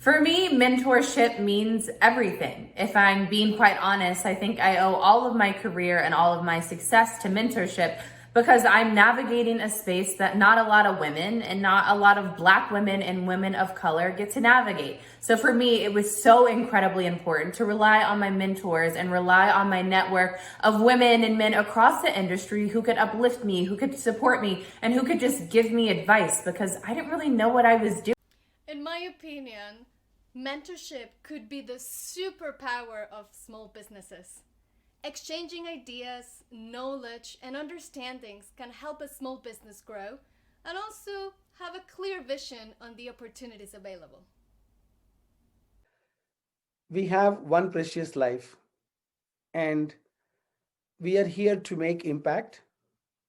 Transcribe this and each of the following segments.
For me, mentorship means everything. If I'm being quite honest, I think I owe all of my career and all of my success to mentorship because I'm navigating a space that not a lot of women and not a lot of Black women and women of color get to navigate. So for me, it was so incredibly important to rely on my mentors and rely on my network of women and men across the industry who could uplift me, who could support me, and who could just give me advice because I didn't really know what I was doing. In my opinion, mentorship could be the superpower of small businesses. Exchanging ideas, knowledge, and understandings can help a small business grow and also have a clear vision on the opportunities available. We have one precious life, and we are here to make impact.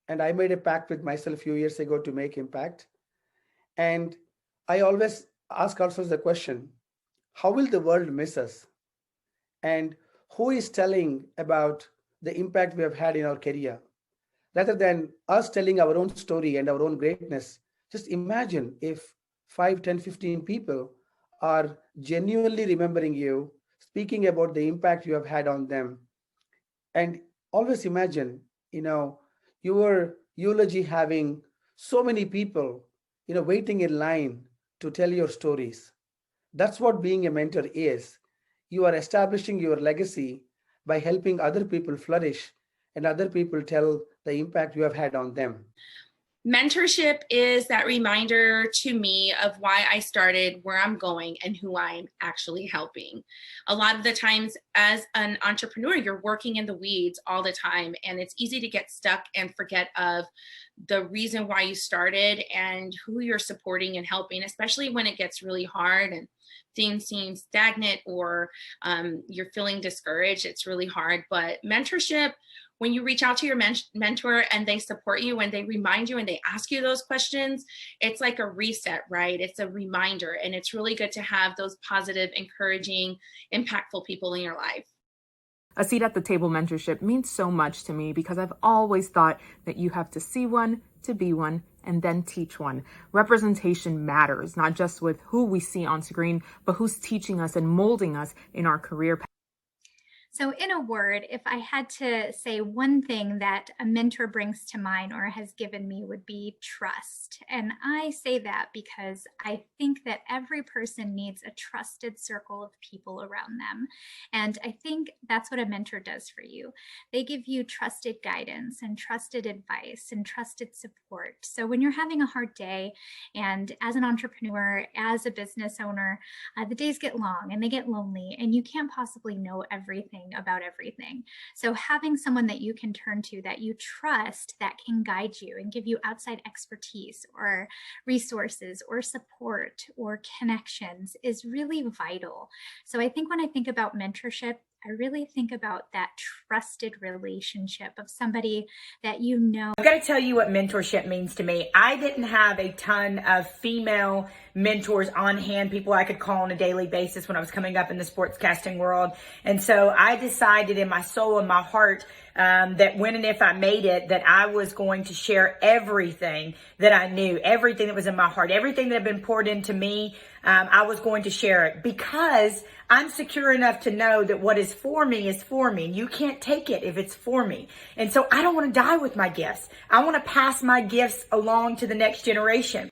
And I made a pact with myself a few years ago to make impact. And I always ask ourselves the question, how will the world miss us? And who is telling about the impact we have had in our career? Rather than us telling our own story and our own greatness, just imagine if 5, 10, 15 people are genuinely remembering you, speaking about the impact you have had on them. And always imagine, your eulogy having so many people, waiting in line to tell your stories. That's what being a mentor is. You are establishing your legacy by helping other people flourish and other people tell the impact you have had on them. Mentorship is that reminder to me of why I started, where I'm going, and who I'm actually helping. A lot of the times as an entrepreneur, you're working in the weeds all the time, and it's easy to get stuck and forget of the reason why you started and who you're supporting and helping, especially when it gets really hard and things seem stagnant or you're feeling discouraged. It's really hard. But mentorship, when you reach out to your mentor and they support you and they remind you and they ask you those questions, it's like a reset, right? It's a reminder. And it's really good to have those positive, encouraging, impactful people in your life. A seat at the table mentorship means so much to me because I've always thought that you have to see one, to be one, and then teach one. Representation matters, not just with who we see on screen, but who's teaching us and molding us in our career path. So in a word, if I had to say one thing that a mentor brings to mind or has given me would be trust. And I say that because I think that every person needs a trusted circle of people around them. And I think that's what a mentor does for you. They give you trusted guidance and trusted advice and trusted support. So when you're having a hard day, and as an entrepreneur, as a business owner, the days get long and they get lonely and you can't possibly know everything about everything. So having someone that you can turn to that you trust that can guide you and give you outside expertise or resources or support or connections is really vital. So I think when I think about mentorship, I really think about that trusted relationship of somebody that you know. I've got to tell you what mentorship means to me. I didn't have a ton of female mentors on hand, people I could call on a daily basis when I was coming up in the sportscasting world. And so I decided in my soul and my heart that when and if I made it, that I was going to share everything that I knew, everything that was in my heart, everything that had been poured into me. I was going to share it because I'm secure enough to know that what is for me is for me. And you can't take it if it's for me. And so I don't want to die with my gifts. I want to pass my gifts along to the next generation.